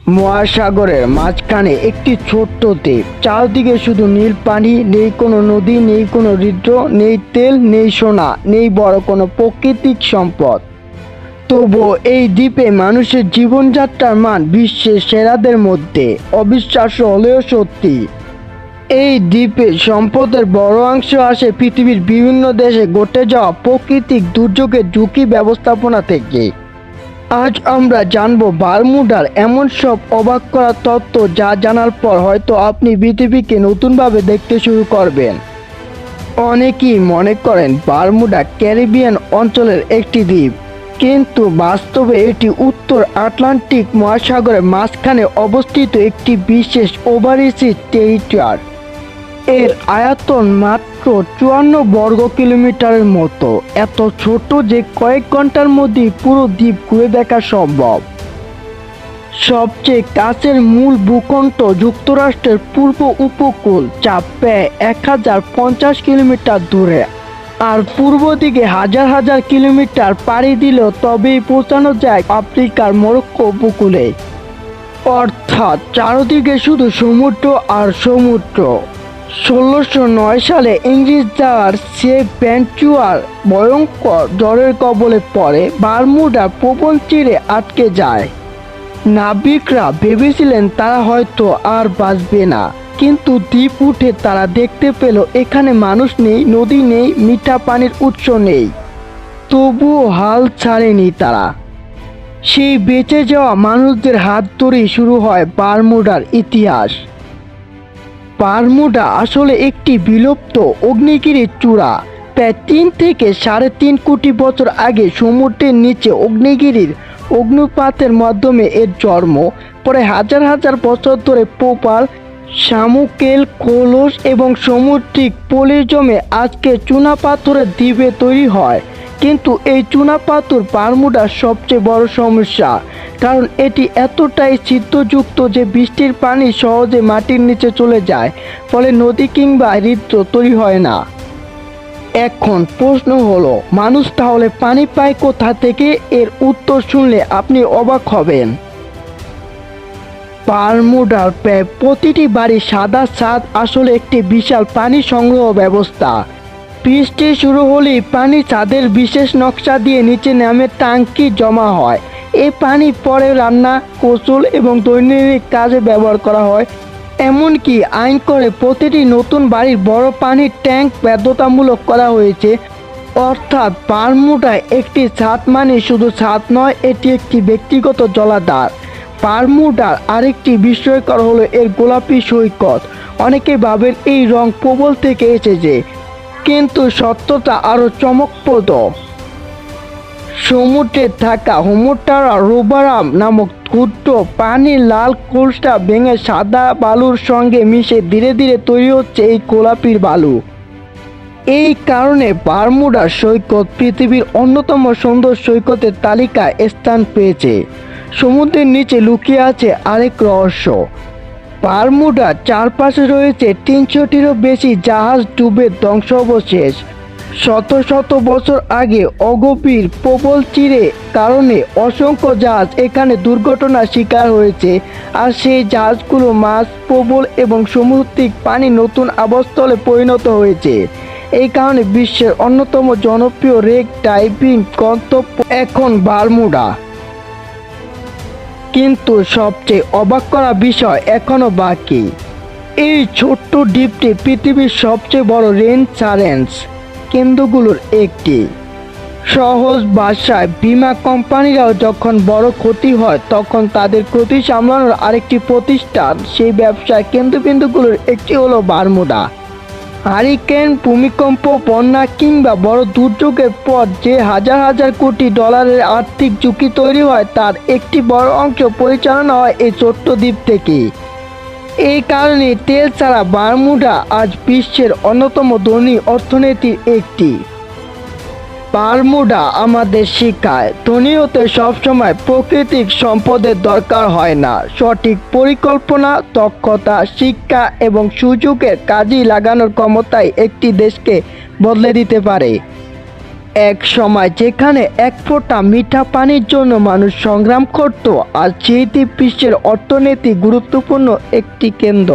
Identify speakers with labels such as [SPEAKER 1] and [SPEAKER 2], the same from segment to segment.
[SPEAKER 1] মহাসাগরের মাঝখানে একটি ছোট্ট দ্বীপ, চারদিকে শুধু নীল পানি, নেই কোনো নদী, নেই কোনো হ্রদ, নেই তেল, নেই সোনা, নেই বড় কোনো প্রাকৃতিক সম্পদ। তবুও এই দ্বীপে মানুষের জীবনযাত্রার মান বিশ্বের সেরাদের মধ্যে। অবিশ্বাস্য হলেও সত্যি, এই দ্বীপের সম্পদের বড় অংশ আসে পৃথিবীর বিভিন্ন দেশে ঘটে যাওয়া প্রাকৃতিক দুর্যোগের ঝুঁকি ব্যবস্থাপনা থেকে। আজ আমরা জানবো বারমুডার এমন সব অবাক করা তথ্য যা জানার পর হয়তো আপনি পৃথিবীকে নতুনভাবে দেখতে শুরু করবেন। অনেকেই মনে করেন বারমুডা ক্যারিবিয়ান অঞ্চলের একটি দ্বীপ, কিন্তু বাস্তবে এটি উত্তর আটলান্টিক মহাসাগরের মাঝখানে অবস্থিত একটি বিশেষ ওভারসিজ টেরিটরি। এর আয়তন মাত্র 54 বর্গ কিলোমিটারের মতো, এত ছোট যে কয়েক ঘন্টার মধ্যেই পুরো দ্বীপ ঘুরে দেখা সম্ভব। সবচেয়ে কাছের মূল ভূখণ্ড যুক্তরাষ্ট্রের পূর্ব উপকূল, যা প্রায় 1050 কিলোমিটার দূরে, আর পূর্ব দিকে হাজার হাজার কিলোমিটার পাড়ি দিলেও তবেই পৌঁছানো যায় আফ্রিকার মরক্কো উপকূলে। অর্থাৎ চারদিকে শুধু সমুদ্র আর সমুদ্র। 1609 সালে ইংরেজ জাহাজ সেপ ভ্যানকুভার ভয়ঙ্কর ঝড়ের কবলে পড়ে বারমুডা প্রবল তীরে আটকে যায়। নাবিকরা ভেবেছিলেন তারা হয়তো আর বাঁচবে না, কিন্তু দ্বীপ উঠে তারা দেখতে পেল এখানে মানুষ নেই, নদী নেই, মিঠা পানির উৎস নেই। তবুও হাল ছাড়েনি তারা। সেই বেঁচে যাওয়া মানুষদের হাত ধরেই শুরু হয় বারমুডার ইতিহাস। বারমুডা আসলে একটি বিলুপ্ত অগ্নিগিরির চূড়া। প্রায় 3 থেকে 3.5 কোটি বছর আগে সমুদ্রের নিচে অগ্নিগিরির অগ্নুৎপাতের মাধ্যমে এর জন্ম। পরে হাজার হাজার বছর ধরে প্রবাল, শামুকেল, খোলস এবং সামুদ্রিক পলি জমে আজকে চুনাপাথরের দ্বীপে তৈরি হয়। কিন্তু এই চুনাপাথর বারমুডার সবচেয়ে বড় সমস্যা, কারণ এটি এতটাই ছিদ্রযুক্ত যে বৃষ্টির পানি সহজে মাটির নিচে চলে যায়, ফলে নদী কিংবা হ্রদ তৈরি হয় না। এখন প্রশ্ন হলো, মানুষ তাহলে পানি পায় কোথা থেকে? এর উত্তর শুনলে আপনি অবাক হবেন। বারমুডার প্রায় প্রতিটি বাড়ির সাদা ছাদ আসলে একটি বিশাল পানি সংগ্রহ ব্যবস্থা। বৃষ্টি শুরু হলেই পানি ছাদের বিশেষ নকশা দিয়ে নিচে নামে ট্যাঙ্কি জমা হয়। এই পানি পরে রান্না, গোসল এবং দৈনন্দিন কাজে ব্যবহার করা হয়। এমনকি আইন করে প্রতিটি নতুন বাড়ির বড় পানির ট্যাঙ্ক বাধ্যতামূলক করা হয়েছে। অর্থাৎ বারমুডায় একটি ছাদ মানে শুধু ছাদ নয়, এটি একটি ব্যক্তিগত জলাধার। বারমুডার আরেকটি বিস্ময়কর হলো এর গোলাপি সৈকত। অনেকে ভাবেন এই রং প্রবল থেকে এসেছে, কিন্তু সত্যতা আরও চমকপ্রদ। সমুদ্রে থাকা হোমোটারা রোবারাম নামক ক্ষুদ্র পানির লাল কোষটা ভেঙে সাদা বালুর সঙ্গে মিশে ধীরে ধীরে তৈরি হচ্ছে এই গোলাপির বালু। এই কারণে বারমুডা সৈকত পৃথিবীর অন্যতম সুন্দর সৈকতের তালিকায় স্থান পেয়েছে। সমুদ্রের নিচে লুকিয়ে আছে আরেক রহস্য। বারমুডার চারপাশে রয়েছে 300টিরও বেশি জাহাজ ডুবে ধ্বংসাবশেষ। শত শত বছর আগে অগভীর প্রবল তীরের কারণে অসংখ্য জাহাজ এখানে দুর্ঘটনার শিকার হয়েছে, আর সেই জাহাজগুলো মাছ, প্রবল এবং সামুদ্রিক পানি নতুন আবাসস্থলে পরিণত হয়েছে। এই কারণে বিশ্বের অন্যতম জনপ্রিয় রেক ডাইভিং গন্তব্য এখন বারমুডা। কিন্তু সবচেয়ে অবাক করা বিষয় এখনও বাকি। এই ছোট্ট দ্বীপটি পৃথিবীর সবচেয়ে বড় রেইনফরেস্ট কেন্দ্রগুলোর একটি। সহজ ভাষায়, বীমা কোম্পানিরাও যখন বড় ক্ষতি হয় তখন তাদের ক্ষতি সামলানোর আরেকটি প্রতিষ্ঠান, সেই ব্যবসার কেন্দ্রবিন্দুগুলোর একটি হলো বারমুডা। হারিকেন, ভূমিকম্প, বন্যা কিংবা বড় দুর্যোগের পর যে হাজার হাজার কোটি ডলারের আর্থিক ঝুঁকি তৈরি হয় তার একটি বড় অংশ পরিচালনা হয় এই ছোট্ট দ্বীপ থেকে। এই কারণে তেল ছাড়া বারমুডা আজ বিশ্বের অন্যতম ধনী অর্থনীতির একটি। বারমুডা আমাদের শেখায়, ধনী হতে সবসময় প্রাকৃতিক সম্পদের দরকার হয় না। সঠিক পরিকল্পনা, দক্ষতা, শিক্ষা এবং সুযোগের কাজে লাগানোর ক্ষমতাই একটি দেশকে বদলে দিতে পারে। এক সময় যেখানে এক ফোঁটা মিঠা পানির জন্য মানুষ সংগ্রাম করত, আর সেই দ্বীপ বিশ্বের অর্থনীতি গুরুত্বপূর্ণ একটি কেন্দ্র।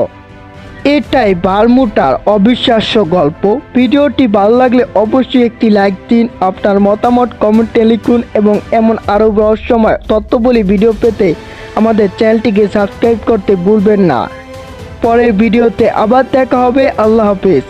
[SPEAKER 1] এটাই বারমুডার অবিশ্বাস্য গল্প। ভিডিওটি ভালো লাগলে অবশ্যই একটি লাইক দিন, আপনার মতামত কমেন্টে লিখুন এবং এমন আরও রহস্যময় তথ্যবলী ভিডিও পেতে আমাদের চ্যানেলটিকে সাবস্ক্রাইব করতে ভুলবেন না। পরের ভিডিওতে আবার দেখা হবে। আল্লাহ হাফেজ।